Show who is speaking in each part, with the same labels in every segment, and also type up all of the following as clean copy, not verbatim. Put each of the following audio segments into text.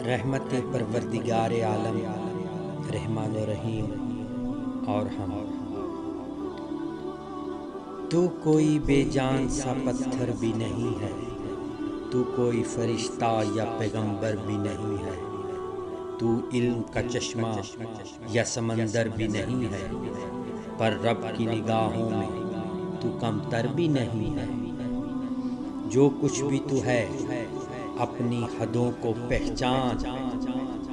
Speaker 1: رحمت پروردگار عالم رحمان و رحیم اور ہم۔ تو کوئی بے جان سا پتھر بھی نہیں ہے، تو کوئی فرشتہ یا پیغمبر بھی نہیں ہے، تو علم کا چشمہ یا سمندر بھی نہیں ہے، پر رب کی نگاہوں میں تو کم تر بھی نہیں ہے۔ جو کچھ بھی تو ہے اپنی حدوں کو پہچان،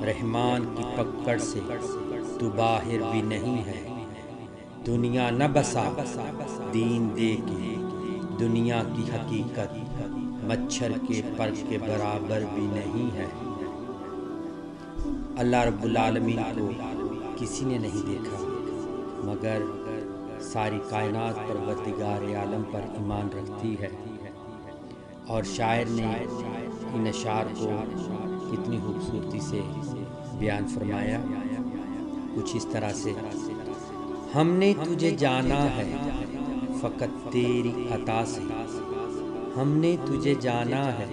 Speaker 1: رحمان کی پکڑ سے تو باہر بھی نہیں ہے۔ دنیا نہ بسا دین دے کے، دنیا کی حقیقت مچھر کے پر کے برابر بھی نہیں ہے۔ اللہ رب العالمین کو کسی نے نہیں دیکھا، مگر ساری کائنات پروردگار عالم پر ایمان رکھتی ہے۔ اور شاعر نے ان اشعار کو کتنی خوبصورتی سے بیان فرمایا، کچھ اس طرح سے: ہم نے تجھے جانا ہے فقط تیری عطا سے، ہم نے تجھے جانا ہے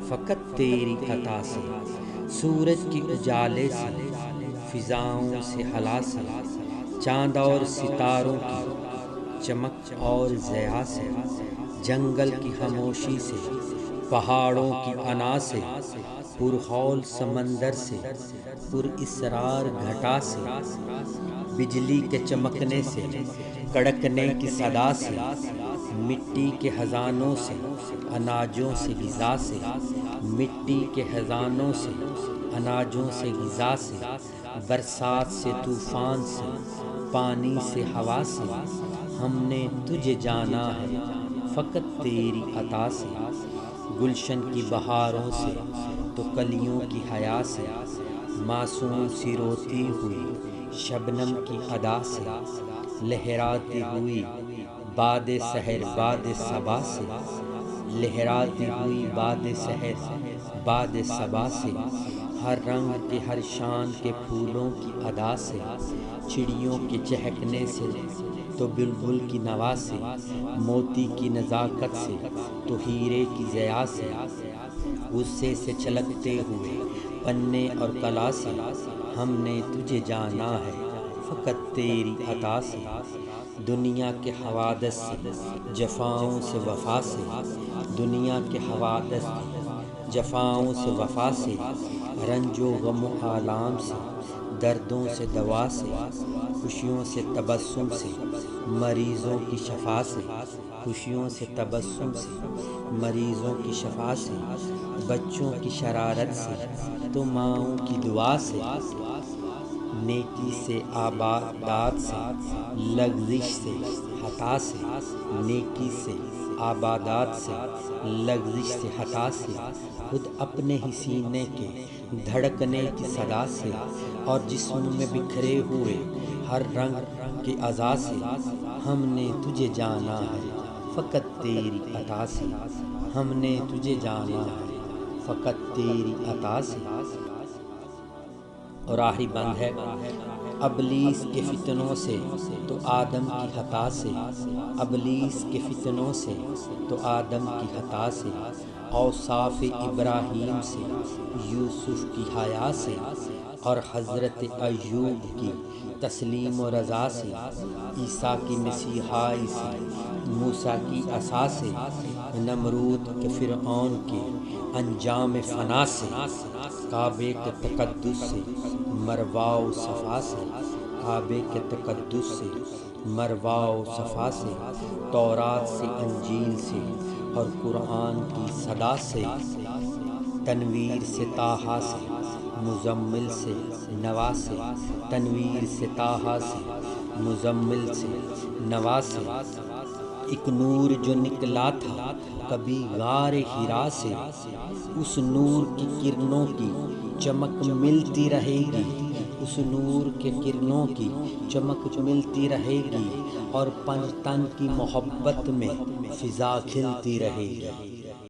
Speaker 1: فقط تیری عطا سے، سورج کی اجالے سے، فضاؤں سے ہلا سے، چاند اور ستاروں کی چمک اور ضیاء سے، جنگل کی خاموشی سے، پہاڑوں کی انا سے، پرخول سمندر سے، پر اسرار گھٹا سے، بجلی کے چمکنے سے، کڑکنے کی صدا سے، مٹی کے خزانوں سے، اناجوں سے غذا سے، مٹی کے خزانوں سے، اناجوں سے غذا سے، برسات سے، طوفان سے، پانی سے، ہوا سے، ہم نے تجھے جانا ہے فقط تیری عطا سے، گلشن کی بہاروں سے تو کلیوں کی حیا سے، معصوم سی روتی ہوئی شبنم کی ادا سے، لہراتی ہوئی باد سحر باد صبا سے، لہراتی ہوئی باد سحر باد صبا سے، ہر رنگ کے ہر شان کے پھولوں کی ادا سے، چڑیوں کے چہکنے سے تو بلبل کی نوا سے، موتی کی نزاکت سے تو ہیرے کی ضیاء سے، غصے سے چھلکتے ہوئے پنے اور کلا سے، ہم نے تجھے جانا ہے فقط تیری عطا سے، دنیا کے حوادث سے، جفاؤں سے، وفا سے، دنیا کے حوادث جفاؤں سے، وفا سے، رنج و غم و آلام سے، دردوں سے دوا سے، خوشیوں سے تبسم سے، مریضوں کی شفا سے، خوشیوں سے تبسم سے، مریضوں کی شفا سے، بچوں کی شرارت سے تو ماؤں کی دعا سے، نیکی سے عبادات سے، لغزش سے خطا سے، نیکی سے عبادات سے، لغزش سے خطا سے، خود اپنے ہی سینے کے دھڑکنے کی صدا سے، اور جسم میں بکھرے ہوئے ہر رنگ کے اعضاء سے، ہم نے تجھے جانا ہے فقط تیری عطا سے، ہم نے تجھے جانا ہے فقط تیری عطا سے۔ اور آخری بند ہے: ابلیس کے فتنوں سے تو آدم کی خطا سے، ابلیس کے فتنوں سے تو آدم کی خطا سے، اوصاف ابراہیم سے، یوسف کی حیا سے، اور حضرت ایوب کی تسلیم و رضا سے، عیسیٰ کی مسیحائی سے، موسیٰ کی عصا سے، نمرود کے فرعون کے انجام فنا سے، کعبے کے تقدس سے، مروہ و صفا سے، کعبے کے تقدس سے، مروہ و صفا سے، تورات سے، انجیل سے، اور قرآن کی صدا سے، تنویر سے، طٰہٰ سے، مزمل سے، نوا سے، تنویر سے، طٰہٰ سے، مزمل سے، نوا سے، ایک نور جو نکلا تھا کبھی غار حرا سے، اس نور کی کرنوں کی چمک ملتی رہے گی، اس نور کے کرنوں کی چمک ملتی رہے گی، اور پنج تن کی محبت میں فضا کھلتی رہے گی۔